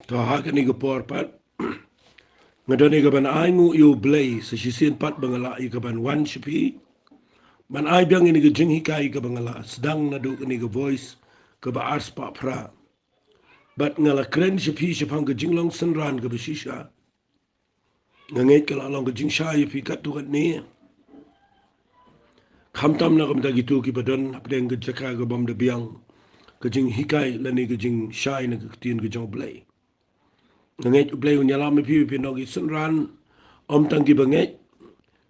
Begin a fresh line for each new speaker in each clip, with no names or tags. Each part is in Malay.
to haka ni gapor pat ngadani ka ban ai ngu yu blay sa shisien pat bangala i ka ban wan shipi ban ai biang ini ka jing hikai ka bangala sedang nadu ni ka voice ka ba ars pa pra bat ngala kren shipi shipang ka jinglong Synran ka bashisha nganget ka lalong ka jing sha yu pi kat tu kat ni khamtam na kam ta gitu ki badon apdeng ka jaka ka bam de biang ka jing hikai lani ka jing sha na ka tien ka jong blay nganget blay unyala me pi pi no ki Synran om tang ki banget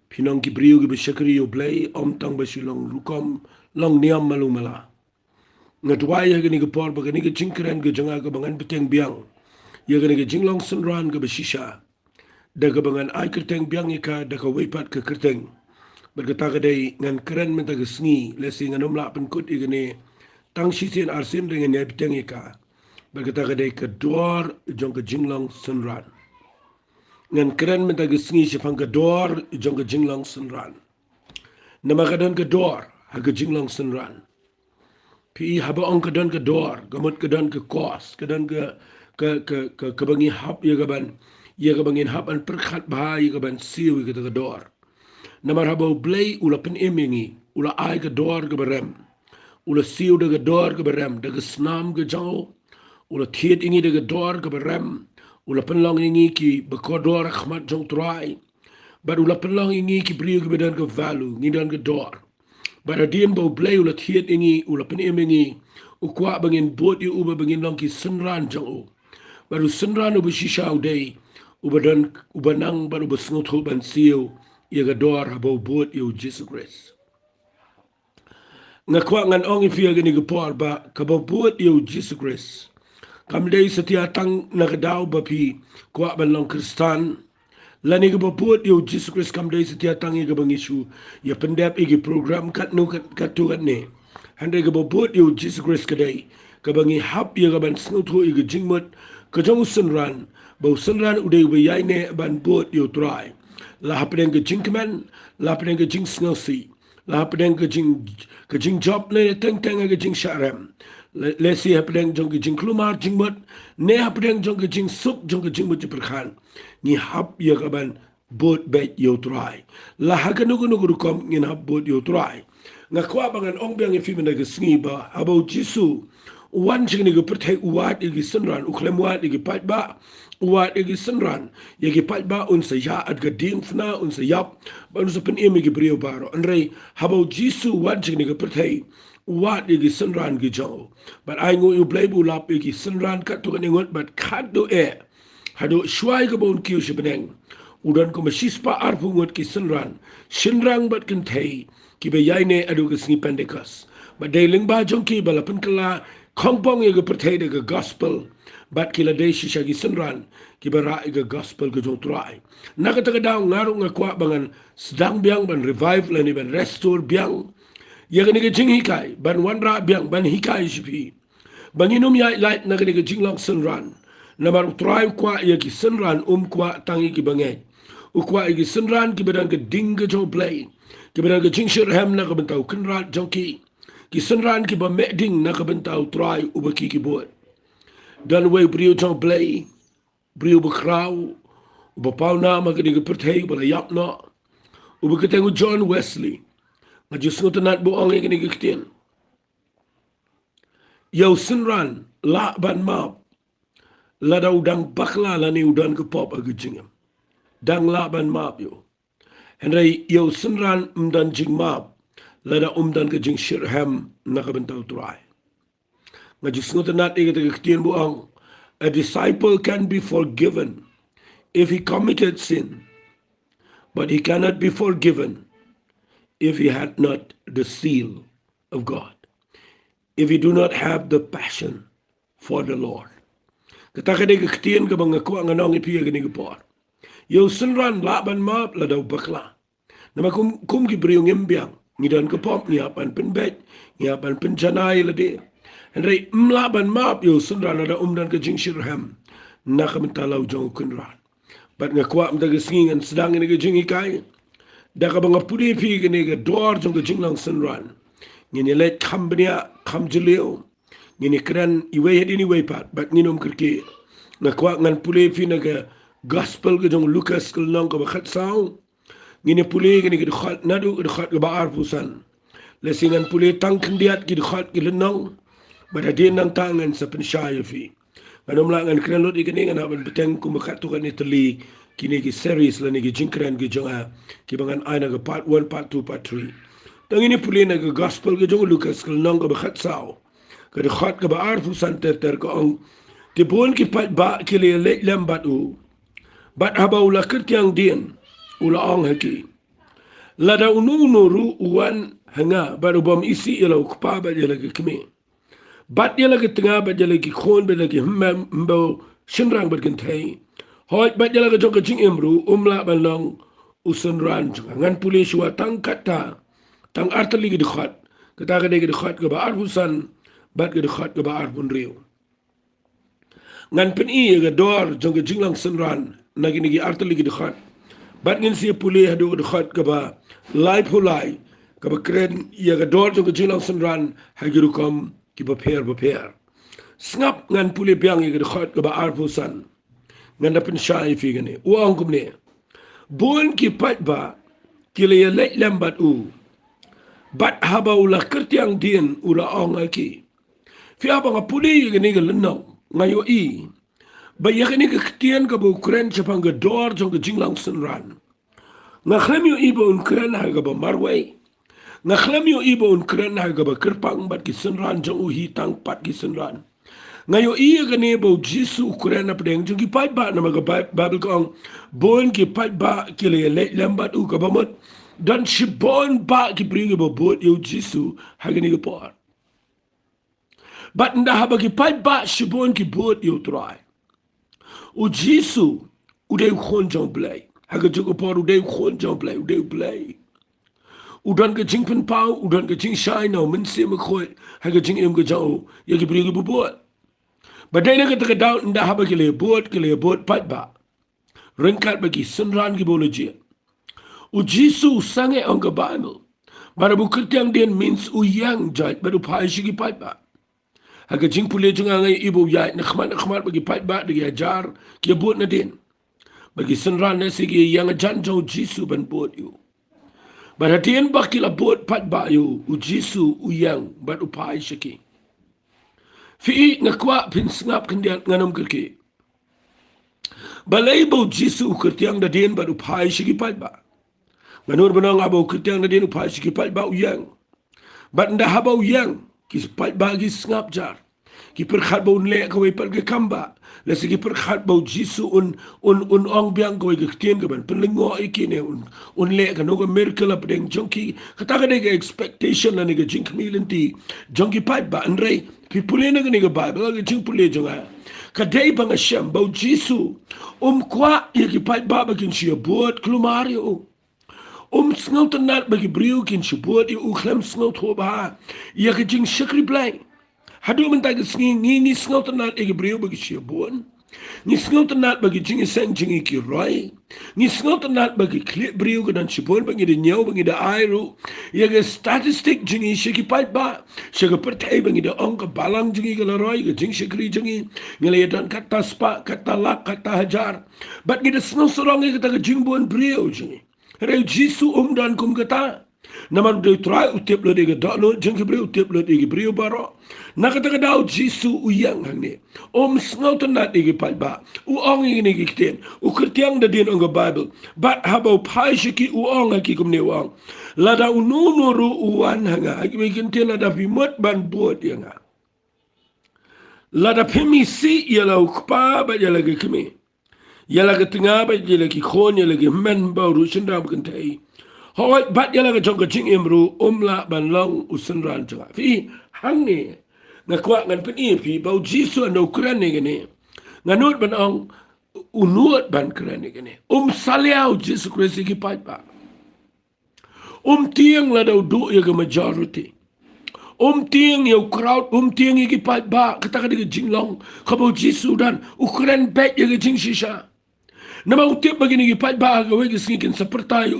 pinong ki brio ki bashakri yo blay om tang basilong rukom long niam malu mala ngatwai ya gani ka por ba gani ka jingkren ka janga ka bangan peteng biang ya gani ka jinglong Synran ka bashisha da ka bangan ai kerteng biang ka da ka weipat ka kerteng berkata ka day ngan keren menta ka sngi lesi nganom la penkut i gani tang sisien arsin dengan ya peteng ka berkata ka day ka dor jong ka jinglong Synran ngan keren menta ka sngi sifang ka dor jong ka jinglong Synran nama kadon ke dor haga jinglong Synran pi haba ong kadon ke dor gamut kadon ke kos kadon ke bangi hap ya gaban hap an perkhat bahai gaban siu ke dor nama haba blay ula pen emingi ula ai ke dor ke berem ula siu de ke dor ke berem de ke snam ke jao ula thiet ingi de ke dor ke berem ula penlong ingi ki bekodor khmat jong trai baru la pelong ingi ki brio ki bedan ke valu ngidan ke dor bara dien bau blay ula thiet ingi ula pen emingi ukwa bangin bot yu uba bangin long ki Synran jang u baru Synran uba shisha udai uba dan uba nang baru besngot ho ban siu ya ke dor habau bot yu Jesus Christ ngakwa ngan ong ifia gani ke por ba kabau bot yu Jesus Christ kam dei setia tang nakadaw bapi kwa ban long Kristan lani ke baput yo Jesus Christ kam day setia tangi ke bang isu ya pendap igi program kat nu kat tu kat ne hande ke baput yo Jesus Christ kadai ke bang i hap ya ke ban snutu igi jingmut ke jong Synran bau Synran udai be yai ne ban bot yo try la hapdeng ke jingkman la hapdeng ke jing sngosi la hapdeng ke jing job ne teng teng ke jing sharam lesi hapdeng jong ke jing klumar jingmut ne hapdeng jong ke jing sup jong ke jingmut perkhan ni hap ya kaban bot bet yo try la hakanu gunu kom ni hap bot yo try nga kwa bangan ong biang fi mena ke sngi ba abo jisu wan chingni ke perthai uat igi Synran uklem wat igi pat ba uat igi Synran ya ke pat ba un se ya at ga ding fna un se yap ba un se pen emi ke brio baro anrei habo jisu wan chingni ke perthai uat igi Synran gi jo but ai ngu yu blai bu lap igi Synran kat tu kan ngot but kat do e hado shwai ke bon kiu shibneng udan ko mashispa arpu ngot ki Synran bat kan thei ki be yai ne adu ke sngi pendekas but de ling ba jong ki balapan kala kongpong ye ke perthai de ke gospel bat kila de shisha ki Synran ki bara ke gospel ke jong trai nakata ka daw ngaru ngakwa bangan sedang biang ban revive lani ban restore biang ya ke ni ke jing hikai ban wanra biang ban hikai shipi banginum ya light na ke ni ke jinglong Synran namar try kwa ya ki Synran kwa tangi ki bangai ukwa ki Synran ki bedan ke ding ke jo play ki bedan ke jing shir ham na ke bentau kenrat joki ki Synran ki ba meding na ke bentau try ubaki ki bot dan we brio jo play brio bekrau uba pau na ma ke ni ke perthai bala yap no uba ke tengu John Wesley ma just ngotanat bo ong ke ni ke ktien yo Synran la ban map lada udang bakla lani udan ke pop ag jingam dang la ban map yo henry yo Synran umdan jing map lada umdan ke jing shirham na ka bentau try nga jisngot nat ig te ktien bu ang a disciple can be forgiven if he committed sin but he cannot be forgiven if he had not the seal of God, if he do not have the passion for the Lord. Kataka de ktien ke bang ko ang anong ipi ke ni por yo Synran laban map la daw bakla nama kum ki brio ngimbiang ngidan ke pop ni apan penbet ni apan penjanai la de henry mlaban map yo Synran ada dan ke jing shirham na kamentalau jong kunran bat ngakwa mta ke singan sedang ni ke jing ikai da ka bang pudi pi ke ni ke dor jong ke jing lang Synran ni let khambnia khamjulio ni kran iwe hedi ni we pat bat ni nom kerke na kwa ngan pule fi na ga gospel ga jong Lucas kul nong ka bakhat saw ngine pule ga ni ga khat nadu ga khat ga ba arfusan le singan pule tang kendiat ki khat ki lenong bada dia nang tangan sa pensaya fi nganom la ngan kren lot ikani ngan aban beteng ku bakhat tu kan itali kini ki series la ni ki jinkran ki jonga ki bangan aina ga part 1 part 2 part 3 tang ini pule na ga gospel ga jong Lucas kul nong ka bakhat saw ka de khat ka ba arfusan ter ka ong ti bon ki pat ba ki le lembat u bat haba ula kertiang dien ula ong haki lada unu ru uan hanga baru bom isi ila ukpa ba jela ki kme bat jela ki tengah ba jela ki khon ba jela ki mbo Synran ba kentai hoi bat jela ki jong jing emru umla ba long Synran ngan puli shwa tang kata tang artali ki dikhat kata ka de ki dikhat ka ba arfusan bat ki dikhat ka ba arfun riu ngan pen I ga dor jong Jinglong Synran nagi nigi artali ki dikhat bat ngin si puli hadu dikhat ka ba lai pulai ka ba kren ya ga dor jong Jinglong Synran hagiru kom ki ba per snap ngan puli biang ya ga dikhat ka ba arfusan ngan da pen shai fi gane uang kum ne bon ki pat ba ki le ya lembat u bat haba ula kertiang dien ula ong aki fi apa nga puli ya ga ni ga lenong ngayo I ba ya ni ka ktian ka ba Ukraine chapang ga dor jong Jinglong Synran nga khlem yo ibo Ukraine ha ga ba marway nga khlem yo ibo Ukraine ha ga ba kerpang bat ki Synran jong hi tang pat ki Synran nga yo iya ga ne bo jisu Ukraine apdeng jong ki pat ba na ma ga bible kong bon ki pat ba ki le lembat u ka ba mot dan shi bon ba ki bring bo bot yo jisu ha ga ni ga por bat nda ha ba ki pat ba shi bon ki bot yo try u jisu u de khon jong blai haga jugo por u de khon jong blai u de blai u dan ka jing pen pau u dan ka jing shai no min se ma khoi haga jing em ga jao ya ki bri bu bot ba dai na ka ta down nda ha ba ki le bot pat ba rengkat bagi Synran ki boloji u jisu sange on ka bible bara bu kertiang den means u yang jaj baru pai shi ki pat ba haga jing pule jung ngai ibu ya khmat bagi pat ba de ajar ki bot na den bagi Synran na sigi yang jan jauh jisu ban bot yu barhatian bakila bot pat ba yu u jisu u yang bat upai shiki fi ngakwa pin snap kendian nganom kerki balai bo jisu kertiang da den bat upai shiki pat ba nganur benang abo kertiang da den upai shiki pat ba u yang bat nda haba u yang ki pat ba gi snap jar ki perkhat bo le ko we per ke kamba le se ki perkhat bo jisu un ong biang ko ke tien ke ban penlengo ikine un le ka no ko miracle up deng jonki kata ka de expectation na ni ke jink milenti jonki pat ba andre pi pule na ni ke bible ke jink pule jonga ka dei bang shem bo jisu kwa ye ki pat ba ba kin shi bot klumario snel te nat bagi brio kin shi bot u klem snel to ba ye ke jink shikri blai hadu mentag ni snel te nat e brio bagi shi bon ni snel te nat bagi jing sen jing ki roi ni snel te nat bagi klip brio ke dan shi bon bagi de nyau bagi de airu ye ke statistic jing shi ki pat ba shi ke pertai bagi de ong ke balang jing ke roi ke jing shikri jing ngale dan kata spa kata lak kata hajar bat gi de snel sorong ke ta jing bon brio jing reu jisu dan kum kata namar de try utip lo de no jeng brio utip lo de brio baro na kata dau jisu uyang hangne snau tan na de pat ba u ong ni kiten u kertiang da din ong bible but habo pai shiki u ong ki kum ne wang la da unu no ru uan hanga ki kenten la da bi mot ban bot yanga la da pemi si yala ukpa ba yala ki kimi yala ka tinga ba yala ki khon yala ki men ba ru shindam kentai hoi bat yala ka jong ka jing imru la ban long Synran janga fi hangne ngakwa ngan peni fi bau jisu no kran ne gene nganut ban ong unut ban kran ne gene saliau jisu Kristi ki pat ba tiang la do ya ga majority tiang ya crowd tiang ki pat ba kata ka de Jinglong kabo jisu dan ukran bet ya ga jing shisha nama utip begini ki pat ba ga wegi singkin seperti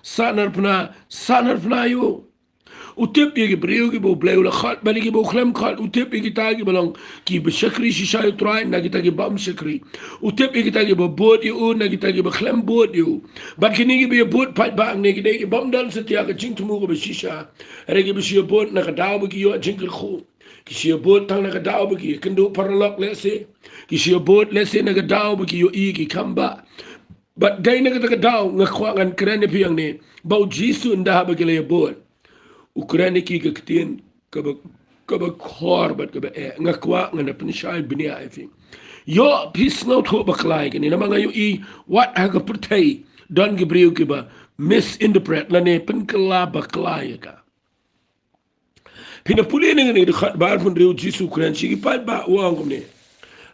sanar pna yu utip ye breu ki bo bleu la khat bani ki bo khlem khat utip ye kita ki balong ki be shakri shisha utrai na kita ki bam shakri utip ye kita ki bo bot yu na kita ki bo khlem bot yu ba kini ki be bot pat ba ne ki bam dal setia ka jing tumu ko be shisha re ki be shi bot na ka daw ki yo jingkel khu ki shi bot tang na ka daw ki kendo paralok lese ki shi bot lese na ka daw ki yo i ki kamba but day na ka daw nga khwangan krene piang ne bau jisu nda ba ki le bot Ukraine ki ka ktien ka ba khor bat ka ba nga kwa nga na pinshai binia ifi yo pis no to ba klai ni na mga yo I what ha ka pertai don gibriu ki ba misinterpret la ne pin kala ba klai ka pina puli ni ni khat bar fun riu jisu Ukraine chi ki pa ba wang kom ne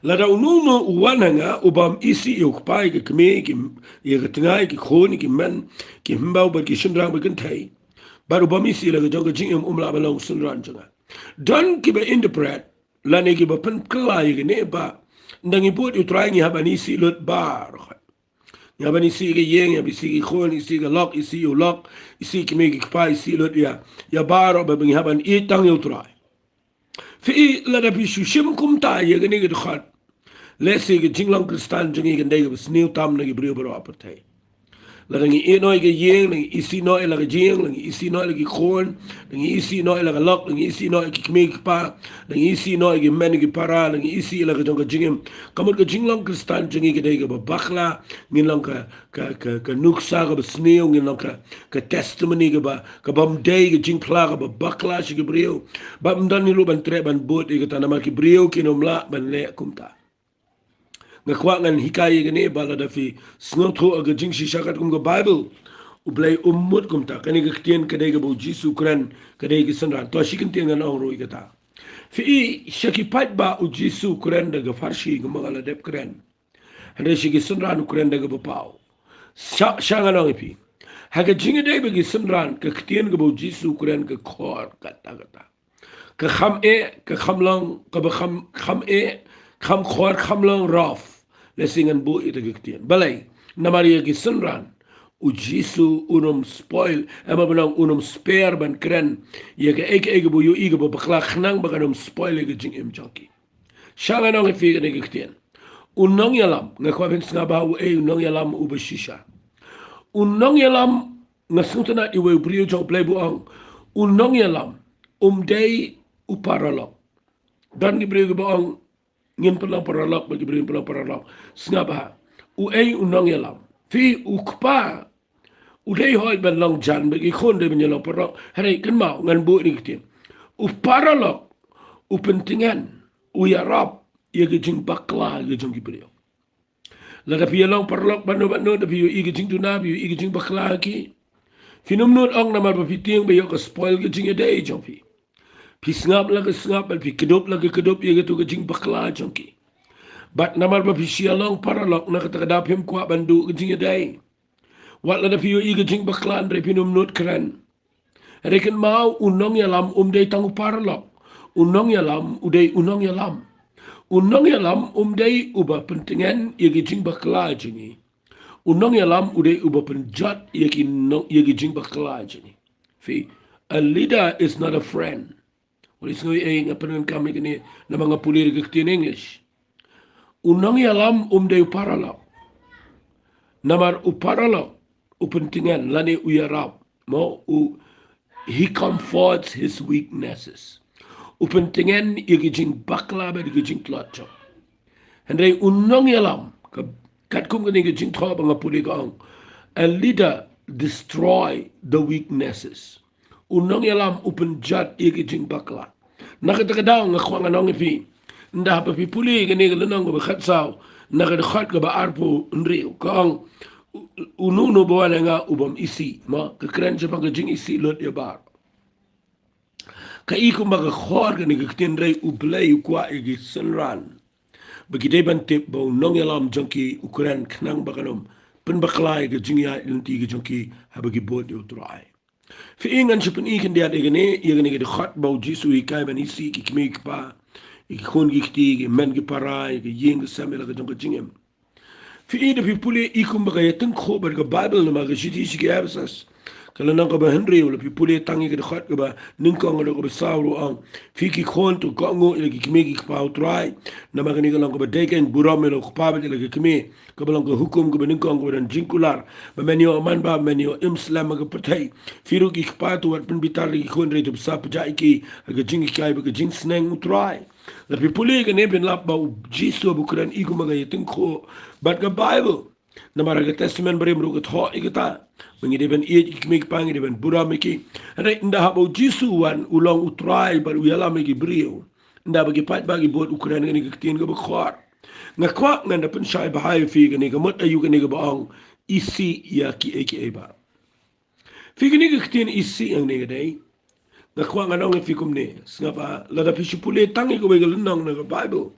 la da ununo uwananga ubam isi yo pa ki kme ki ye ka tngai ki khoni ki man ki mbau ba ki shindrang ba kan thai baru bami si laga joga jingem umla balong Synran janga don ki ba interpret lane ki ba pen klai ki ne ba ndangi bot utrai ni habani si lot bar ni habani si ki yeng ya si ki khon si ki lock si yo lock si ki me ki pa si lot ya bar ba bingi haban I tang yo utrai fi la da bi shu shim kum ta ye ni ki khat le si ki Jinglong kristan jangi ki ndai ki snew tam na ki brio baro apertai Langi inoi ke yeng, langi isi noi la jing, langi isi noi la khon, langi isi noi la lok, langi isi noi ki kmik pa, langi isi noi ki men ki para, langi isi la jong ka jingem. Kamut ka Jinglong kristan jingi ke dei ka bakla, ngin lang ka nuksa ka sneo, ngin lang ka testimony ka bam dei ka jing pla ka bakla shi ki brio. Ba mdan ni lu ban tre ban bot ka tanama ki brio ki nomla ban le kumta. Nga kwa ngan hikaye gane bala da fi snotho aga jing shishakat kum ga Bible ublay ummut kum ta kani ga ktien kadai ga bo jisu kran kadai ga Synran to shi kan tien na ro igata fi shaki pat ba u jisu kran daga farshi ga magala dep kran hande shi ga Synran kran daga bo pau shanga no fi haga jinga dai ba ga Synran ka ktien ga bo jisu kran ga khor kata ka kham ka khamlang ka ba kham kham khor khamlang raf lesingan bu ita giktian balai namaria ki Synran u jisu unum spoil ama benang unum spare ban kren ye ka ek bu yo ige bu bakla khnang baganum spoil ge jing im jonki shanga nong fi ge giktian unong yalam nga kwa ben snga ba u unong yalam u beshisha unong yalam nga sutana iwe brio jong play bu ang unong yalam dei u paralog dan gi brio bu ang ngin pelang paralak bagi beri pelang paralak sengapa unong yalam fi ukpa udai hoi ban long jan bagi khon de menyelang paralak hari kan mau ngan bu ni kitin paralak pentingan yarap ye gejing bakla gejing gibril la da pi long paralak banu da pi i gejing tuna pi i gejing bakla ki finum not ong namar ba fiting be yo ka spoil gejing dei jopi pi ngap la pi kedop ye gitu ke jing bakla jongki bat namar ba pi sialong paralok na kata kada pim kwa bandu ke jing dai wat la da pi yo i ke jing bakla andre pinum not kran reken mau unong yalam dei tangu paralok unong yalam dei uba pentingan ye ke jing bakla jingi unong yalam dei uba penjat ye ke jing bakla jingi fi a leader is not a friend. Walis ngoy ay nga panungan kami kini na mga pulir gagti in English. Unang yalam day paralak. Namar uparalak upentingan lani uyarap mo he comforts his weaknesses. Upentingan igijing bakla ba igijing tlatso. Henday unang yalam katkum kani igijing twa mga puligong. A leader destroy the weaknesses. Unong yalam upenjat igijing bakla. Nakatagadaw nga kwa nga nong ipi. Nda pa pipuli gani galanong ba khatsaw. Nakadakhat ka ba arpo nriyo. Kaang ununo ba nga ubam isi. Ma kakren siya pang gajing isi lot yabar. Kaikong mga khor gani kakitinray ublay ukwa igi Synran. Bagiday bantip ba unong yalam jangki ukren kanang bakanom. Penbaklay gajing ya ilanti gajangki habagi bod yutray. Fiingan siya panikin diyan igani de khat bau jisu ikay man isi kikmig pa ikikon gikti men giparay ying samela ka jong jingem fiin de pipuli ikum bagay teng ko bar ka Bible na mga shiti shi gabsas kalau nang ka ba Henry wala pi puli tangi ke dekat ke ba ningkong ada ke besar ang fiki kon tu ko ngo lagi kimi ki pa utrai nama kani kalau ka ba deken buram lo ko pa ba lagi kimi ka ba ka hukum ke ba ningkong ke dan jingkular ba menio man ba menio islam ke pertai firu ki pa tu wat pen bitar ki kon re tu sa pa ki ga jing kai ba ga jing sneng utrai tapi puli ke ne ben lap ba jisu bukuran igu maga yeting ko bat ka bible nama raga testament beri merugut ho ikata mengide ben ie ikmik pangi de ben bura miki re nda habo jisu wan ulang utrai bar uyala miki brio nda bagi pat bagi buat ukuran ngani ketin ke bakhar ngakwa nganda pen shai bahai fi ngani ke mot ayu ngani ke baang isi ya ki eki ba fi ngani ke ketin isi yang ne dai ngakwa nganong fi kumne ngapa lada pisupule tangi ko begal nang na bible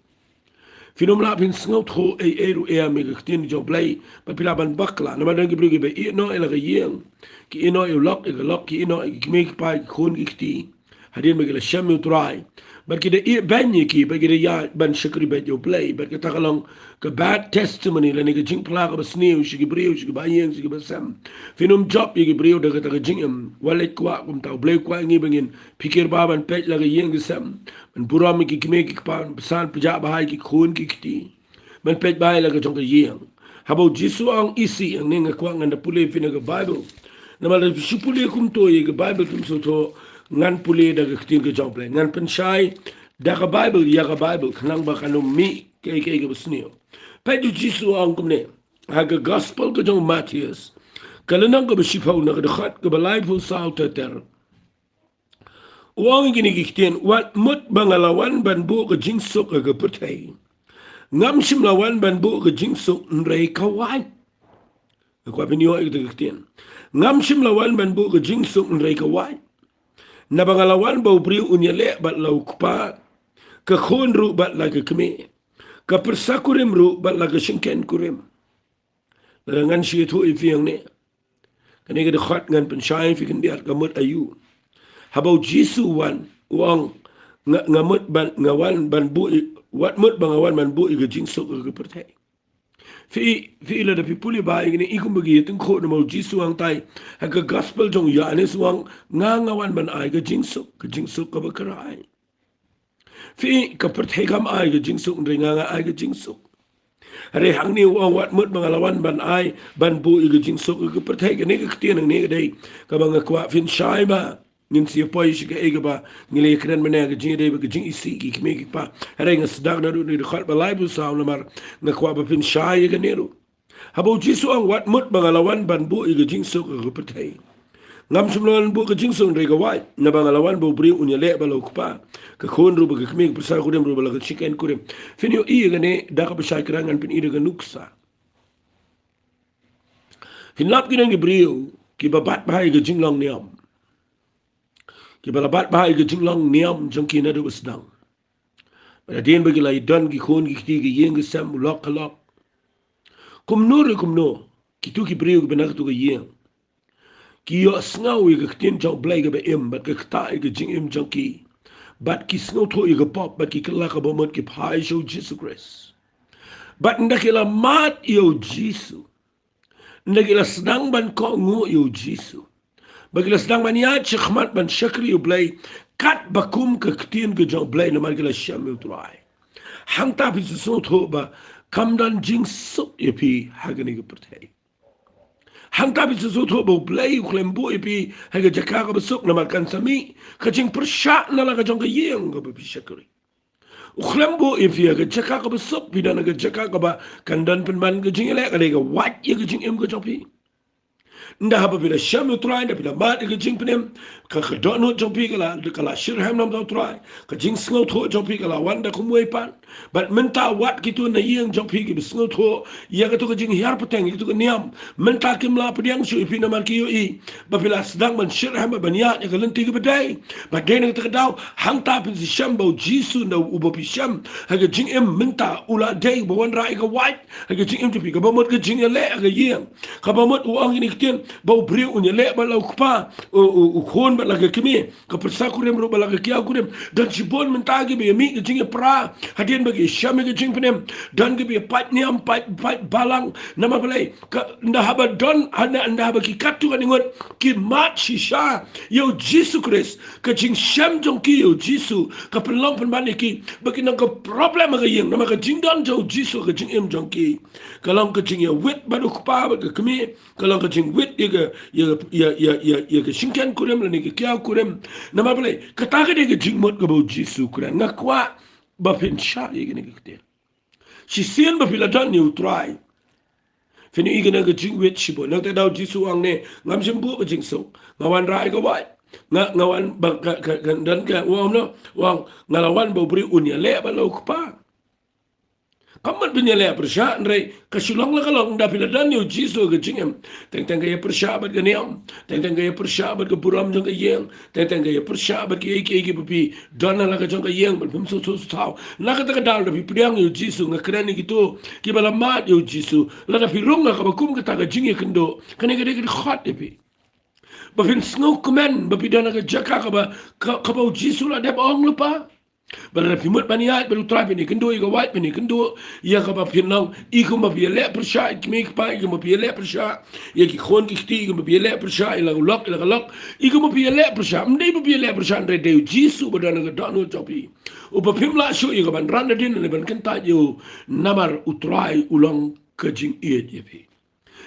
Finom la pin snot ho eru me gtin jo blai pa pilaban bakla na madan gibru gibe no ela gyen ki ino e lok ki ino ki mek pa khon gikti hadin me gele sham utrai bar ki de banye ki ba gide ya ban shakri be jo blai bar ki tagalong ka bad testimony la ne jing pla ka basniu shi gibru shi ba yen shi ba sam finom job ye gibru de ka jingem walet kwa kum ta blai kwa ngi bangin pikir baban pej la yen sam man buram ki mek ki pa san pja ba hai ki khon ki man pej ba la ka jong ka yen habo jisu ang isi ang ne kwa nganda pule fina ka bible na mal su pule kum to ye ka bible tum so to ngan pule da ka tin ka jong ple ngan pen shai da ka bible ya ka bible khnang ba kanu mi ke ka basnio pej jisu ang kum ne ha ka gospel ka jong Matthias kalanang ka bashifau na ka khat ka balai fu sa ter Wang gini giktin wat mut bangalawan ban bu ke jingsuk ke pertai. Ngam sim lawan ban bu ke jingsuk nrei kawan. Ko pinyo ik giktin. Ngam sim lawan ban bu ke jingsuk nrei kawan. Na bangalawan bau priu unyale bat lau kupa ke khon ru bat la ke keme. Ke persakurim ru bat la ke singken kurim. Dengan si itu ifiang ne. Kene ke dekhat ngan pensyai fi kendiat kamut ayu. Habau jisu wan uang ngamut ban ngawan ban bu wat mut bangawan ban bu ke jingsuk ke pertai fi ila da pipuli ba igni ikum bagi tung ko no jisu ang tai ha ke gospel jong ya ne suang ngawan ban ai ke jingsuk ke bakarai fi ke pertai kam ai ke jingsuk ndringa ai ke jingsuk are hang ni uang wat mut bangalawan ban ai ban bu ke jingsuk ke pertai ke ne ke tien ne ke dai ka bang kwa fin shai ba ngin si poi shi ke ega ba ngile kren mena ke jing de ke jing isi ki me ki pa renga sdag na du de khat ba live sa na mar na kwa ba pin shai ke neru habo jisu ang wat mut bangalawan ban bu ke jing so ke petai ngam sumlon bu ke jing so re ga wai na bangalawan bu bri unya le ba lo pa ke khon ru ba ke me ke sa ku dem ru ba ke chicken ku dem fin yo i ke ne da ka ba shai krangan pin i de ke nuksa fin lap ki ngi brio ki ba bat ba ke jinglong niam ki balabat bahai ke jinglong niam jong ki na do sedang pada den bagi lai don ki khon ki ti ki yeng ke sam lok kum nur ki tu ki brio ke benak tu ke yeng ki yo snau ke tin jong blai ke be em bat ke ta ke jing em jong ki bat ki snau tho ke pop bat ki kala ka bomot ki phai show Jesus Christ bat ndakila mat yo Jesus ndakila sedang ban ko ngu yo Jesus Bagila sedang maniat sykhmat ban syakri ublay kat bakum ke ketin ke jong blay na magila syam utrai. Hang ta pi susut ho ba kamdan jing suk epi hagani ke pertai. Hang ta pi susut ho ba blay uklembu epi haga jakaka besuk na makan sami ke jing persyak na la ke jong ke yeng ke bi syakri. Uklembu epi haga jakaka besuk pidan haga jakaka ba kandan penban ke jing elek ke wat ye ke jing em ke jong pi. Nda haba bila syam utrai nda bila mat ke jing penem ka khadon jong pi kala kala shirham nam utrai ka jing sngo tho jong pi kala wanda kumoi pan bat menta wat kitu na yeng jong pi ki sngo tho ya ka to ka jing hiar peteng itu ka niam menta kim la pediang su pi na mar ki yo i ba bila sedang man shirham ban ya ka lenti ke bedai ba den ka dau hang ta pin si syam bo jisu na ubo pi syam ha ka jing em menta ula dei bo wan rai ka white ha ka jing em pi ka ba mot ka jing le ka yeng ka ba mot uang ni kiten bau beri unya le ba lau kupa u khon ba laga kimi ka persa kurem ro ba laga kia kurem dan cibon mentagi be mi ke jinge pra hadien lain bagi syami ke jing penem dan ke bi pat niam pat balang nama balai nda haba don anda haba ki katu kan ingot ki mat shisha yo Jesus Christ ke jing syam jong ki yo Jesus ke pelong penbani ki bagi nang ke problem ke yang nama ke jing don jo Jesus ke jing em jong ki kalau ke jing ya wit baru kupa ke kemi kalau ke jing wit ya ke singkan kurem ni ke kia kurem nama balai kata ke dia ke jing mot ke bau Jesus kurang ngakwa bapin sha igene ke si sien bapila dan ni utrai fini igene ke jing wit shibo nak te dau Jesus ang ne ngam sembu ke jing so ngawan rai ko bai ngawan dan ke wang no wang ngalawan bau beri unya le ba lo kupa kamat binyale persya ndrai kasulong la kalong da pila dan yo jiso ke jingem teng ke persya bat ke niam teng ke persya bat ke buram jong ke yeng teng ke persya bat ke ke papi don la ke jong ke yeng bat pum so tau na ka ta dal da pi priang yo jiso ngakrani gitu ki bala mat yo jiso la da pi runga ka bakum ka ta ke jinge kendo kane ke de khot de pi ba fin snow komen ba pi dan ke jaka ka ba jiso la de ong lupa Bala pimut baniat baru terapi ni kendo ika white ni kendo ia kapa pinang ika ma biele persya ika me pa ika ma biele persya ia ki khon ki sti ika ma biele persya ila lok ika ma biele persya mdei ma biele persya ndai deu jisu badana ga danu topi upa pimla shu ika ban randa din ni ban kenta yo namar utrai ulang kajing iet yepi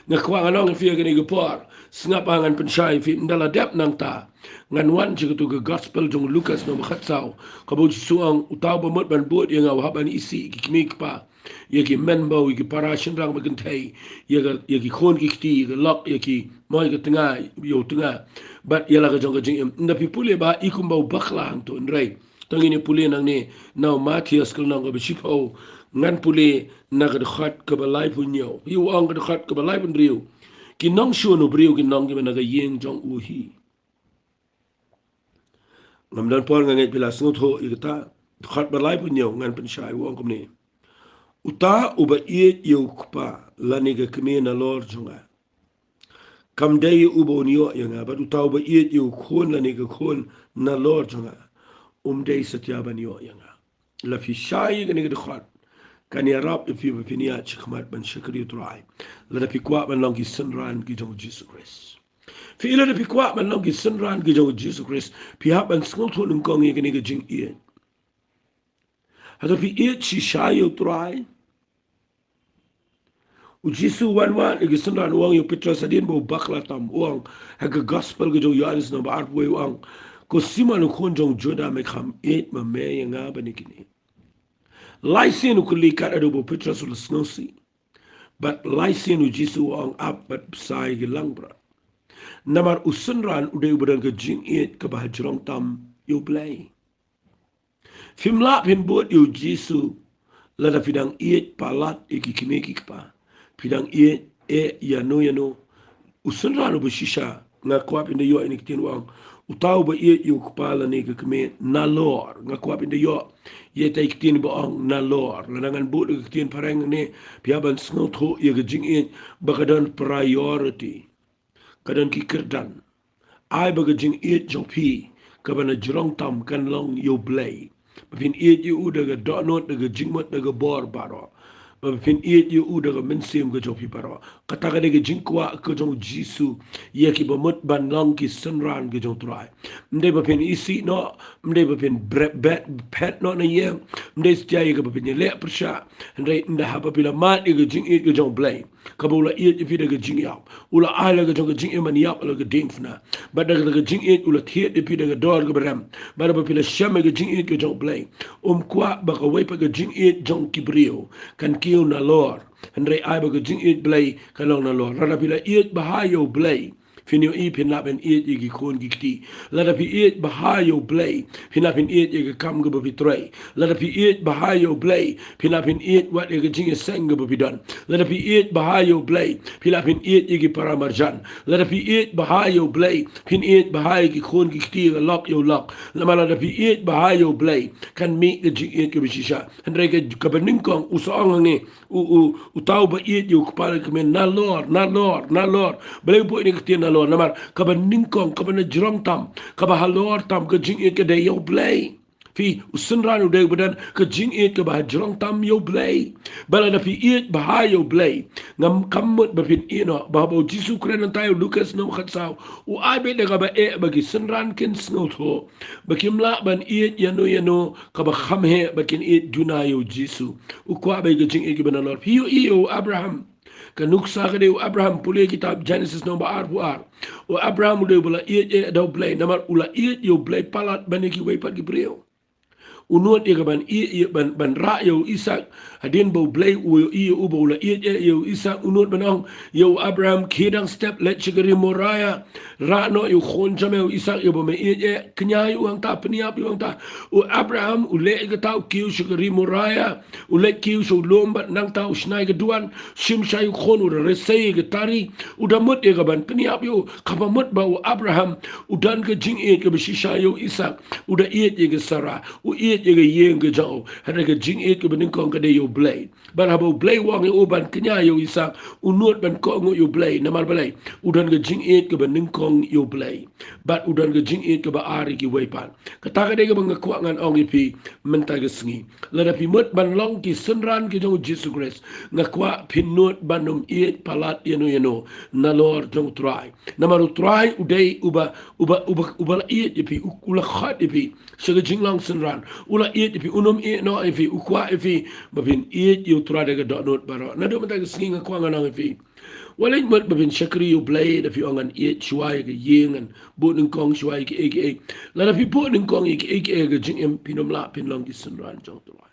ngakwa nganong fi ga ni gapor sngap angan pensai fi ndala dep nang ta ngan wan ji tu ga gospel jong Lucas no khatsau kabo suang utaw ba mot ban bot yang aw haban isi ki kmik pa ye ki menbo ki parashin rang bagan thai ye ki khon ki ti ga lok ye ki moi ga tnga yo tnga bat yala ga jong ga jing nda pi pule ba ikum ba bakla ang to ndrai tangini pule nang ne now Matthias kal nang ga bisipo ngan pule na ga khat ka ba lai punyo yu ang ga khat ka ba lai pun riu ki nong shu no briu ki nong ki na ga yeng jong u hi ngam dan por ngai pila snut ho ikata khat ba lai punyo ngan pen shai wong kom ni uta uba ie yu kpa lani ga kme na lor jonga kam dai ubo nyo yanga ba uta uba ie yu khon lani ga khon na lor jonga dai satya ban yo yanga la fi shai ga ni ga khat kan ya rab fi finia chkhmat ban shakri utrai la fi kwa ban long ki Synran ki jong Jesus Christ fi ila fi kwa ban long ki Synran ki jong Jesus Christ fi ha ban skol thon ngong ye ga jing ie ha fi ie chi shai utrai u Jisu wan ki Synran wang yo Petrus adin bo bakla tam wang ha ga gospel ki jong Yohanes no ba we wang ko simon khon jong joda me kham et ma me yanga ban kini Laisen ukulikat ada bo Petrus ul snosi, but laisen u Jisu ang up but sai gilang bra. Namar Synran udah ubadan ke jing it ke bahajrong tam yu play. Fimla pin buat yu Jisu lada pidang it palat iki kimeki kpa. Pidang it yano Synran uba shisha ngakwa pin de yo ini kitin wang. Utau ba it yu kpala ni ke keme nalor ngakwa pin de yo ye tai kitin ba ang nalor lanangan bu ke kitin parang ne piaban snot ho ye ke jing it bakadan priority kadan ki kerdan ai ba ke jing it jopi kabana jrong tam kan long yo blay pin it yu udaga donot daga jingmot daga bor baro pin it yu udaga mensim ke jopi baro kata ka daga jingkwa ke jong Jisu ye ki ba mot ban long ki Synran ke jong trai mde ba pin isi no mde ba pin bet pet no na ye mde stya ye ka ba pin le persha ndai nda ha ba pila mat ke jing it ke jong blay kabula it fi daga jing yaw ula ala ke jong jing man yap la ke ding fna ba daga jing it ula thiet fi daga dor ke bram ba ba pila shame ke jing it ke jong blay kwa ba ka we pa ke jing it jong kibrio kan kiu na lor Andrei ai ba ke jing it blay kalong na lor rada pila it bahayo blay finio i pin la ben it igi kon gikti la da pi it bahayo blay pin la pin it igi kam go bi tray la da pi it bahayo blay pin la pin it wat igi jing seng go bi don la da pi it bahayo blay pin la pin it igi paramarjan la da pi it bahayo blay pin it bahayo igi kon gikti ga lock yo lock la ma la da pi it bahayo blay kan mi the jing it go bi shisha andre ke kabaning kong usong ni u tau ba it yo kpal ke men na lor blay po ni ke na lor namar kaba ningkong kaba na jrong tam kaba halor tam ke jing ke de yo blay fi Synran uday badan ke jing it ke bah Jong tam yo blay bala da fi it bah yo blay ngam kamut ba fin ino bah bo jisu kren tayo Lucas no khatsaw u ai be daga ba e bagi Synran kin snow tho bakim la ban it yano ka ba kham he bakin it duna yo jisu u kwa ba ge jing it ke ban lor fi yo Abraham kanuk sa ka u Abraham puli kitab Genesis nomor ar o Abraham uday bala it daw blay namar ula it yo blay palat baniki way pat gibreo unut ia ban ban ra yo Isak hadin bau blay u u bau la yo Isak unut banong yo Abraham kidang step let chigari moraya ra no yo khon jame yo Isak yo ba me kenya yo ang ta pniap yo ang ta u Abraham u le ga tau kiu chigari moraya u le kiu so lomba nang tau snai ga duan sim sai khon u resei ga tari u da mut ia ban pniap yo kapa mut ba u Abraham u dan ga jing ga bisha yo Isak u da ga Sarah u ye ga yeng ga jao hada ga jing ke bening kong ka de yo blay ban habo blay wang yo ban kenya yo Isak unut ban ko ngo yo blay namal blay udan ga jing ke bening kong yo blay bat udan ga jing ke ba ari ki wepan kata ka de ga bang ko ngan ong ipi menta ga sngi la pi mut ban long ki Synran ki jong Jesus Christ nga kwa pinut banum palat yano na Lord jong try namaru try uday uba pi ula khat ipi saga Jinglong Synran ula ipi unum no ipi ukwa ipi babin yo tra daga dot baro na do mata singa kwa ngana ipi walin mat babin shakri yo blay da fi ongan shwai ga yeng an bodin kong shwai ki aka la da fi bodin kong aka ga jing pinom la pin long ki Synran jong tra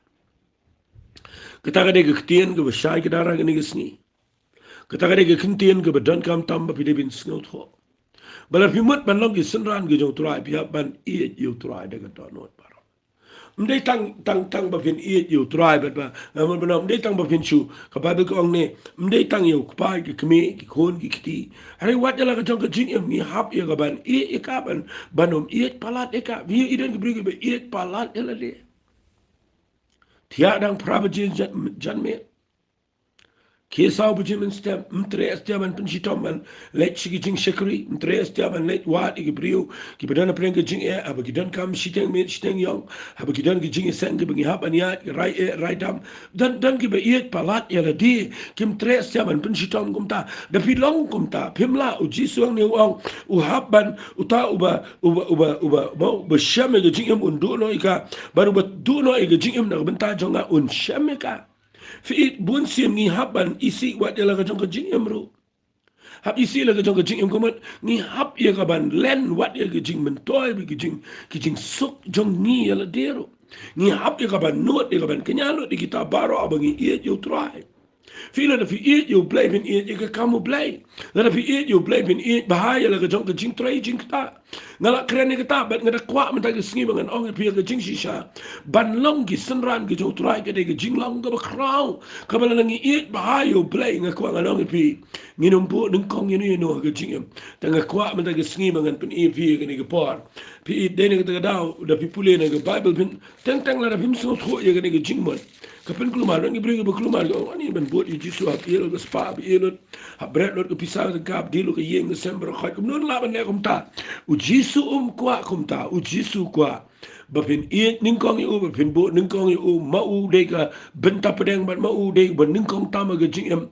kata ga de ga ktien ga shai ga dara ga ni sngi kata ga de ga ktien ga badan kam tam ba fi de bin sngot ho bala fi mat ban long ki Synran ga jong tra pi ban yo tra daga dot baro mday tang ba fin yo try ba amon ba mday tang ba fin chu ka ba ko ang ne mday tang yo pa ki kme ki khon ki kiti hari wat la ka jong ka jing ni hap ya ka ban ka ban banom palat ka vi iden ki bring ba palat ela de tia dang prabajin janme Kesau bujimin stem mtre estiaman penchitoman let chigi jing shekri mtre estiaman let wat igi brio ki badana prenga jing aba gidan kam shiteng mit shiteng yong aba gidan gi jing sen gi bagi hapan ya rai dam dan gi ba iet palat ya la di kim tre estiaman penchitom kumta da pilong kumta pimla u jisuang ni wong u hapan uta uba ba shame gi jing undu no ika baru ba du no igi jing na benta jonga un shame ka fi bun sim ni haban isi wat ya laga jong jing emro hab isi laga jong jing em komat ni hab ya kaban len wat ya jing men toy bi jing suk jong ni ya la dero ni hab ya kaban not ya kaban kenyalo di kita baro abangi ye yo try Fila da fi eat you blame in eat you kamu blame. La fi eat you blame in eat bahaya la jong ka jing tray jing ta. Ngala kren ni kita bet ngada kwa menta ke sngi bangan ong pi ka jing shisha. Ban long ki Synran ki jong try ke de ke Jinglong ka ba kraw. Ka ba nang eat bahaya you blame ngakwa ngalong pi. Nginum po nung kong yunu yunu ka jing em. Ta ngakwa menta ke sngi bangan pin eat pi ke ni ke por. Pi eat de ni ka daw da pi pule na ke Bible pin teng teng la da pim so tho ye ke ni ke jing mon. Kapan kelumar, orang ibu ibu kelumar, oh ni ben buat Yesus hab ielo ke spa, ielo hab bread lot ke pisang ke kap, dilu ke yeng ke sember khat, kemudian laban ne kumta, Yesus kuat kumta, Yesus kuat, bapin iet ningkong yu, bapin buat ningkong yu, mau deka benta pedang ban mau dek ban ningkong tama ke jingem,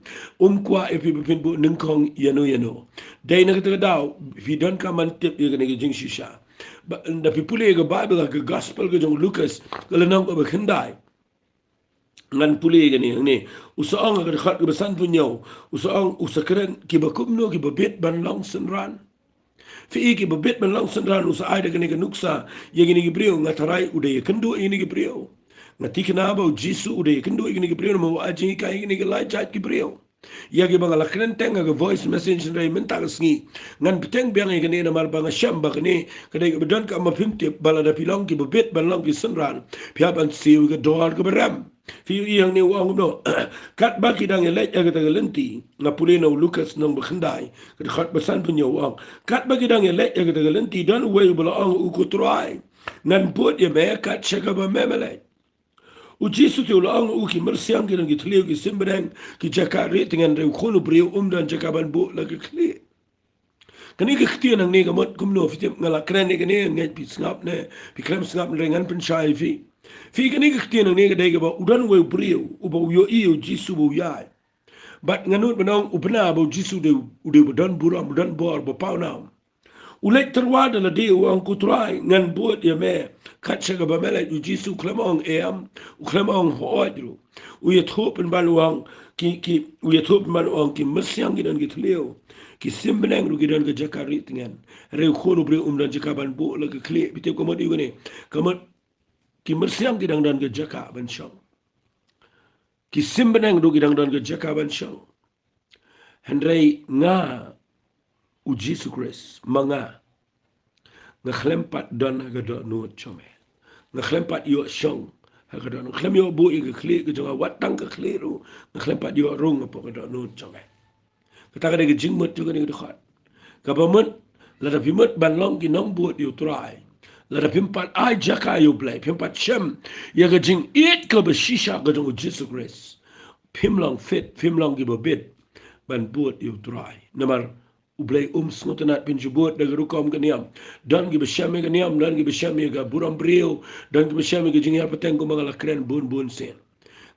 kuat epi bapin buat ningkong yano, day nak kita tahu, fidan kaman tip ye ke jing shisha, tapi pulih ke Bible ke Gospel ke jong Lucas, kalau nang ke berkendai. Ngan puli gani ni usaang ka khat ka basan punyo usaang usakren ki bakumno ki babet ban long Synran fi ki babet ban long Synran usa ai daga ni nuksa ye gini ki brio ngatarai uday kendo ini ki brio ngati kana ba jisu uday kendo ini ki brio mo aji ka ini ki lai chat ki brio ya ki bang lakren tenga ka voice message rai menta ka sngi ngan peteng biang ye gani na mal bang shamba kani kadai ka bedan ka ma pimte balada pilong ki babet ban long ki Synran piaban siu ka doar ka beram Fiu yang ni wang no kat baki dang elek ya kata lenti na puli na Lucas nang berkendai kat khat besan punya wang kat baki dang elek ya kata lenti dan way bela ang uku try nan put ya me kat chaka ba memele uji su tu lang uki mersiang ki nang ki tliu ki simbreng ki jaka re dengan re khunu brio dan jaka ban bu la ki kli Kani ke khtia nang ni gamot kumno fitem ngala kren ni kani ngai pi snap ne pi krem snap rengan pen shai fi kani ke khtia nang ni ga dai ga ba udan we brio u ba yo i o jisu bu yai bat nganut benong upna ba jisu de ude budan buram budan bor ba pau na ulek terwada la dia uang kutrai ngan buat ya me kat sega ba mele u jisu klemong em u klemong hoadru u ye thopen baluang ki u ye thopen baluang ki mesyang gidan git leo ki simbeneng ru gidan ga jakari tingen re khono bre umdan jakaban bo la ga kle bite ko modi gone kamot ki mesyang gidan dan ga jaka ban shang ki simbeneng ru gidan dan ga jaka ban shang hendrei nga u jisu Christ manga ngaklempat don agado no chome ngaklempat yo shong agado no klem yo bo ig kle ke jonga watang ke kle ru ngaklempat yo rung po agado no chome kata ka de jingmot juga ni khat ka bamut la da pimot ban long ki nong bo yo try la da pimpat ai jaka yo play pimpat shem ya ga jing it ka ba shisha ga jong Jesus Grace pim long fit pim long gi bo bit ban bo yo try namar ublay snotenat pin jubut daga rukom ganiam dan gi beshame ganiam dan gi beshame ga buram brio dan gi beshame ga jingya pateng ko mangala kren bun bun sen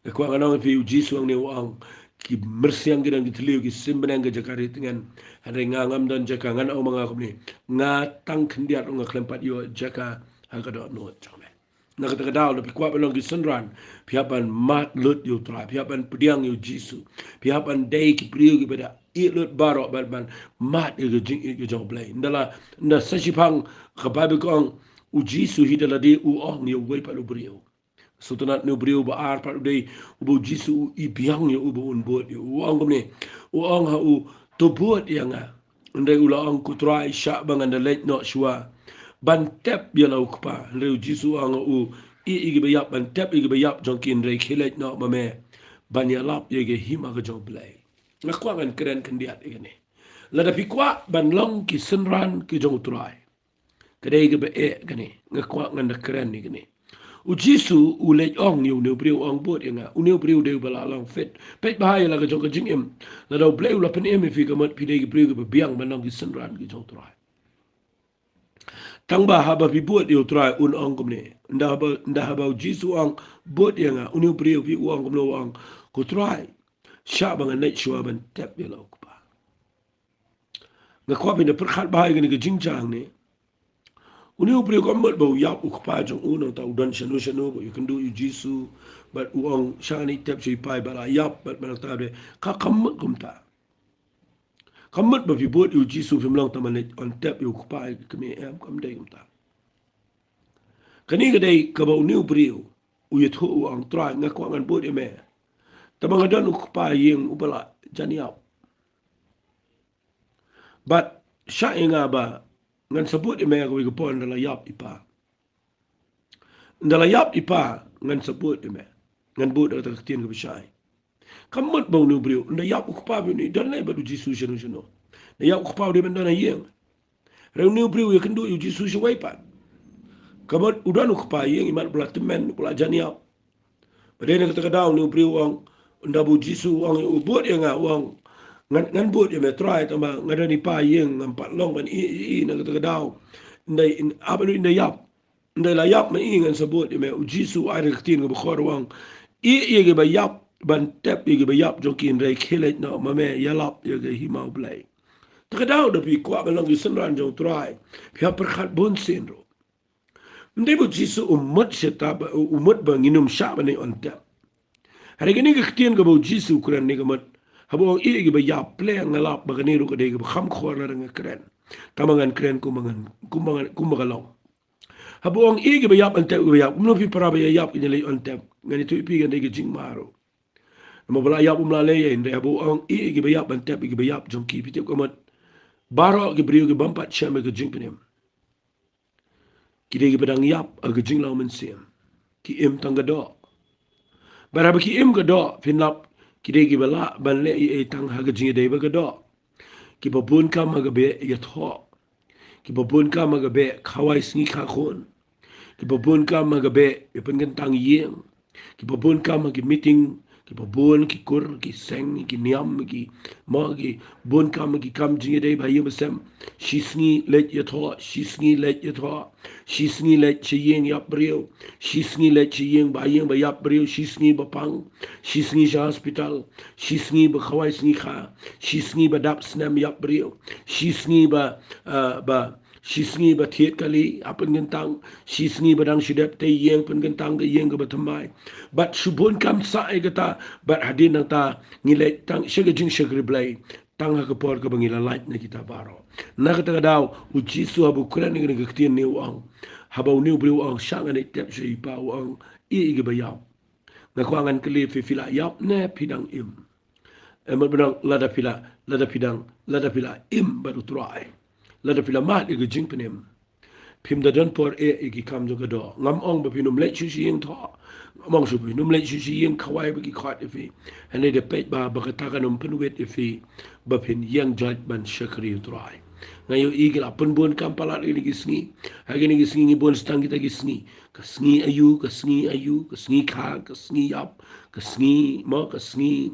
ga kwa ganong fi jisu ang ni wang ki mersiang gi dan gi tliu gi simbenang ga jakari tingan hare ngangam dan jaka ngan au mga ko ni nga tang khndiat nga klempat yo jaka ha ga do no chame na kata daw le pikwa belong gi Synran piapan mat lut yo tra piapan pediang yo jisu piapan dai ki priu gi beda i lut barok ban mat yo jing yo jong play ndala na sashipang khababe kong u jisu hidala di u ong yo we palu priu sutunat no priu ba ar palu dei u jisu i biang yo u un bot yo u ong ne u ong ha u to bot yanga ndai ula ong kutrai sha bangan da late not shua ban tep yala ukpa reu jisu anga u i igi be yap ban tep igi be yap jonkin re khilet no mame ban yalap yege hima ga jong play ngakwa ngan keren kendiat igene lada pikwa ban long ki Synran ki jong trai kadai ge be e gane ngakwa ngan da keren ni gane u jisu u le ong ni u ne briu ong bot yanga u ne briu de bala long fit pet bahaya la ga jong ga jingem lada blay u la pen em fi ga mat pi de ge briu ge be biang ban long ki Synran ki jong trai tang ba haba pi buat yo try un ong kumne nda haba jisu ang buat yang unu priyo pi uang kumno ang ko try sha bang na chwa ban tap yo lo pa nga kwa bin de perkhat ba ga ni ga jingjang ne unu priyo ko mot ba ya u pa jong un ta udan shanu shanu you can do you jisu but uang sha ni tap chi pai ba la yap but ban ta de ka kam kum ta kamat ba fi buat yu jisu fi mlang taman on tap yu kupai kami em kam dai kumta kani ga dai ka ba uniu priu u ye thu u ang tra nga ko ngan buat eme tamang adan kupai yeng ubala janiap but sha inga ba ngan sabut eme ga wi ko pon dala yap ipa ndala yap ipa ngan sabut eme ngan buat ta tien ga bishai kamat ba uniu priu nda yap kupai ni dan lai ba du jisu shenu shenu na yap kupai de ben dana yeng reu niu priu ye kendo yu jisu shwai pa kamat udan kupai yeng iman bula temen bula janiap padene kata daw niu priu ang ndabu jisu ang ubot yang ang ngan bot ye metrai tama ngadani pa yeng ngampat long ban i na kata daw ndai apa ni ndai yap ndai la yap ma i ngan sabot ye me jisu ai rektin go khor wang i ye ge ba yap ban tep ye ge ba yap jokin rei khilet no ma me yalap ye ge himau blai takadaw da pi kwa balong gi Synran jong try pia perkhat bon senro ndai bo jisu umut seta umut ba nginum sha ba ni on tep hari gini ge ktien go bo jisu kuran ni gamat habo i ge ba yap ple ngalap ba gani ru ge de ge kham khor na nga kren tamangan kren kumagalong habo ang i ge ba yap on tep ge ba yap no pi para ba yap ni le on tep ngani tu pi ge de ge jing maro mo bala yap umla le ye ndai habo ang i ge ba yap on tep ge ba yap jong ki pi tep ko mat baro ge brio ge bampat chame ge jing penem ki de ge pedang yap ge Jinglong men sem ki im tang do barab ki im ge do finlap ki de ge bala ban le e tang ha ge jing de ba ge do ki babun kam ha ge be ye tho ki babun kam ha ge be khawai sngi kha khon ki babun kam ha ge be e pen gen tang yeng ki babun kam ha ge meeting ki babon ki kur ki seng ki niam ki ma ki bon kam jinge dei ba yem sem shisngi let ye tho shisngi let ye tho shisngi let che yeng yap brio shisngi let che yeng ba yap brio shisngi ba pang shisngi sha hospital shisngi ba khawai sngi kha shisngi ba dap snam yap brio shisngi ba shisngi ba thiet kali apan gentang shisngi badang shidap te yeng pen gentang ke yeng ke batamai but subun kam sa egata but hadin nang ta ngile tang shege jing shegri blai tang ha ke por ke bangila light na kita baro na kata daw uji su abu kuran ni ke ktien ni wang habau ni bri wang shang ani tep shi pa wang I ge bayap na kwangan kli fi fila yap ne pidang im emat benang lada pila im baru tuai lada pila mat ge jing penem phim da don por gi kam jo do ngam ong ba pinum le chu shi yeng tho mong su pinum le chu shi yeng khawai ba gi khat fi ane de pe ba ba ta ka num pen wet fi ba phin yang jat ban shakri trai ngayo igla pun bon kam pala ni gi sngi ha gi gi sngi bon stang kita gi sngi ka sngi ayu ka sngi kha ka sngi yap ka sngi ma ka sngi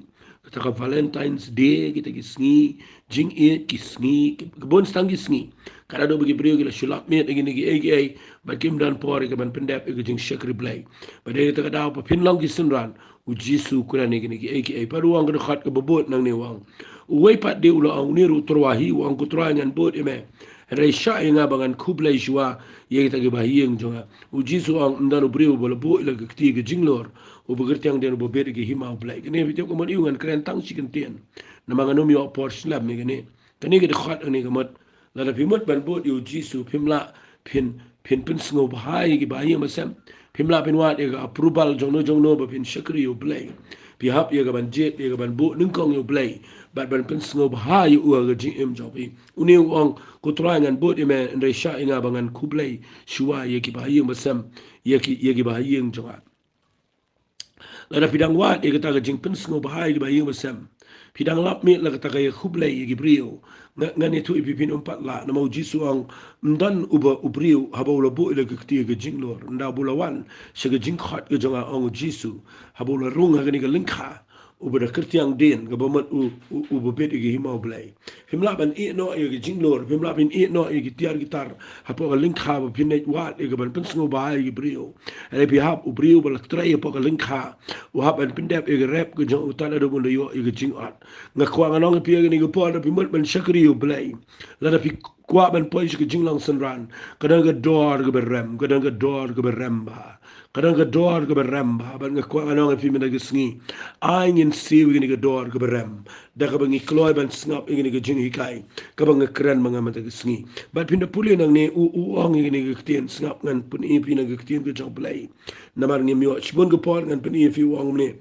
kata Valentine's Day kita gisngi jing it gisngi bon stang gisngi kada do bagi brio gila shulap met lagi nigi aka bakim dan por ke ban pendap ke jing shakri play badai ta kada pa pin long Synran uji su kula nigi nigi aka paruang ke khat ke bobot nang ni wang uwai pat de ulo ang ni ru turwahi wang ku turangan bot eme rai sha inga bangan kublai shwa ye ta ge bahiyeng jonga uji su ang ndanu brio bolo bo ila ke ti ke jinglor u begerti yang den bo ber ge himau blai ne video ko mon iungan kren tang chicken tien na manganum yo por slab me ne kani ge khat ani ge mat la da pimot ban bot yu jisu pimla pin sngo bahai ge bahiyeng masam pimla pin wat ge approval jongno ba pin shakri yu blai pi hap ye ga ban jet ye ga ban bo ning kong yu blai bat ban pin sngo bahai u ga ji em jobi uni wong ko trangan bot ime ndai sha inga bangan kublai shuwa ye ki bahiyeng masam ye ki bahiyeng jonga la pidang wat ye kata jing pen sngo bahai ba yeng basam pidang lap mi la kata ye khublai ye brio ngani tu ipipin umpat la na mau jisu ang ndan uba ubrio haba ula bo ile kti ge jing lor nda bulawan se ge jing khat ge jonga ang jisu haba ula rung ha ge linkha uba da krtiang den ge bomat u bet ge himau blai himla ban e no ye ge jing lor himla bin e no ye ge tiar gitar haba ge linkha ba pinet wat ye ge ban pen sngo bahai ge brio ele bi hab ubrio bala trai po ge linkha u hab an pindap e rep ge jong utala do bolo yo e jing at nga kwa nga nong pia ge ni ge po da bi mot ban shakri u blai la da pi kwa ban po ge Jinglong Synran kadang ge dor ge berem kadang ge dor ge beremba kadang ge dor ge beremba ban nga kwa nga nong pi mena ge sngi ai ngin si ge ni ge dor ge berem da ge bangi kloy ban snap ge ni ge jing hikai ka bang kren manga mata ge sngi bat pinda puli nang ne u ong ge ni ge tien snap ngan pun e pi na ge tien ge jong blai namar ni myo chbon ge por ngan pun e fi wong ne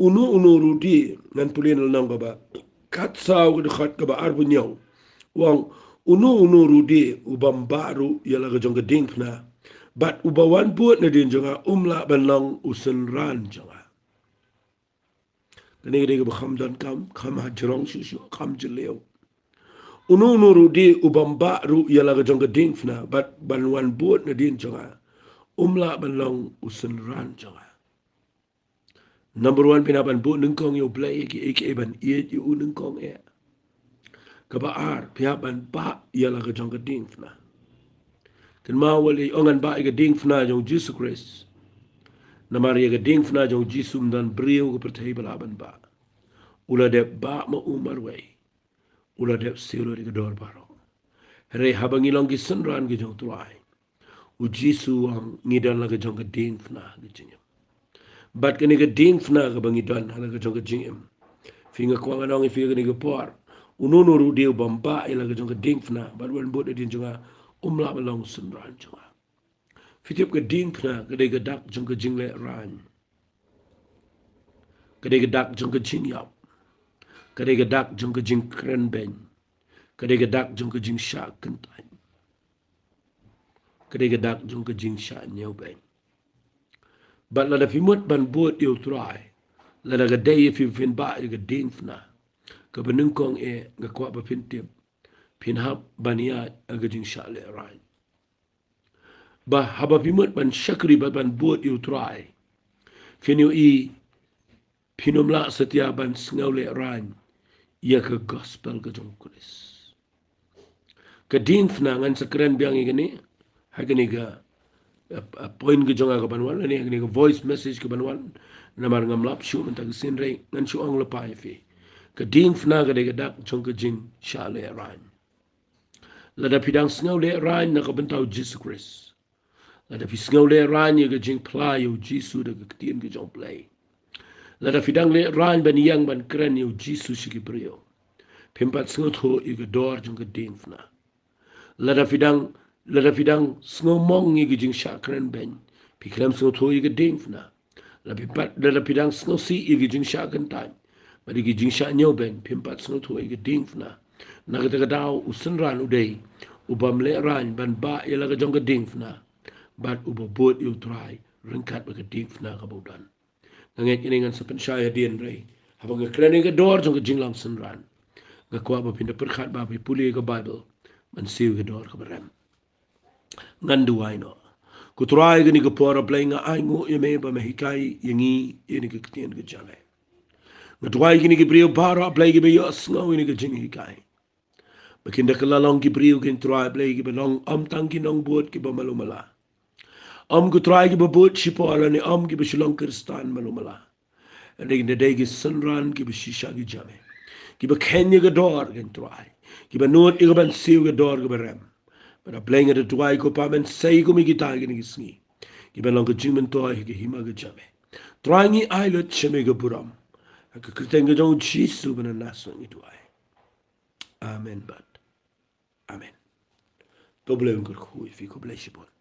unu rudi ngan puli nang baba kat saw ge khat ge ba arbu nyaw wang unu rudi ubam baru yala ga jonga dingna but ubawan buat na din jonga umla banlang Synran jonga kani ga ba khamdan kam ha jrong shu kam jleo unu rudi ubam baru yala ga jonga dingna but banwan buat na din jonga umla banlang Synran jonga number 1 pinaban bu ningkong yo play ki ban iet yu ningkong e kabaar piaban ba yala ga jonga dingna kan ma wali ongan ba ga ding fna jong Jesus Christ na maria ga ding fna jong Jesus dan brio ga pertai balaban ba ula de ba ma umar wei ula de silo ga dor baro re habangi long gi Synran ga jong tuai u Jesus ang ngidan la ga jong ga ding fna ga jing bat ga ni ga ding fna ga bangi dan hala ga jong ga jing finga ko nga nong fi ga ni ga por unono ru de bamba ila ga jong ga ding fna bat wan bod din jonga umla balong Synran jonga fitip ke ding pna ke de dak jong ke jingle ran ke de dak jong ke jing yap ke de dak jong ke jing kren ben ke de dak jong ke jing sha kentai ke de dak jong ke jing sha nyau ben but la da fimot ban bot yo try la da ga de fi fin ba ke ding pna ke benung kong e ga kwa ba fin tip pin hab bania ga jing sha le ran ba haba fimot ban shakri ba ban bot yo try fin yo Pinumla setia ban sengau le ran. Ia ke gospel ke jong kulis. Kedin fna ngan sekeren biang ini. Hagani ga point ke jong aga banwal. Ini hagani ga voice message ke banwal. Namar ngam lap syu mentag Synran ngan syu ang lepai fi. Kedin fna ga de dak jong ke jing sha le ran. Lada pidang sengau le ran na ka bentau Jesus Christ. Lada pi sengau le ran ye ke jing play yo Jesus de ke ketien ke jong play. Lada fidang le ran ban yang ban keren yo Jesus shiki brio. Pempat sengau tho ye ke dor jong ke din fna. Lada fidang sengau mong ye ke jing sha keren ben. Pikram sengau tho ye ke din fna. Lada pidang sengau si ye ke jing sha kentan. Badi ke jing sha nyau ben. Pempat sengau tho ye ke din fna. Nakata kadao Synran uday. Ubam le ran ban ba ye laga jong ke din fna. Bat uba buat yu try. Rengkat ba ke din fna kabaudan. Nganget ini ngan sepen syaya dien rei. Habang ngekreni ke dor jong ke Jinglong Synran. Ngakwa ba pinda perkhat ba puli ke Bible. Man siu ke dor ke berem. Ngan duwai no. Kutrai ke ni ke pora play nga ay ngu yame ba mahikai yengi ini ke ketien ke jale. Ngatwai ke ni ke brio para play ke beyo asngaw ini ke jing hikai. Bakinda ke lalong ke brio ke trai play ke belong tang ki nong buat ke ba malumala. Ku try ki babut shipo ala ni ki bashilong kristan malumala. And in the day ki Synran ki bashisha ki jame. Ki ba Kenya ki door ki try. Ki ba nuot ki ban siw ki door ki ba rem. But a playing at a try ko pa men say ko mi ki ta ki ni ki sngi. Ki ba long ki jingmen toy ki hima ki jame. Try ni ailot shame ki buram. Ka kriten ki jong jisu ba na naso ni try. Amen but. Amen. Problem ko kui fi ko bless you.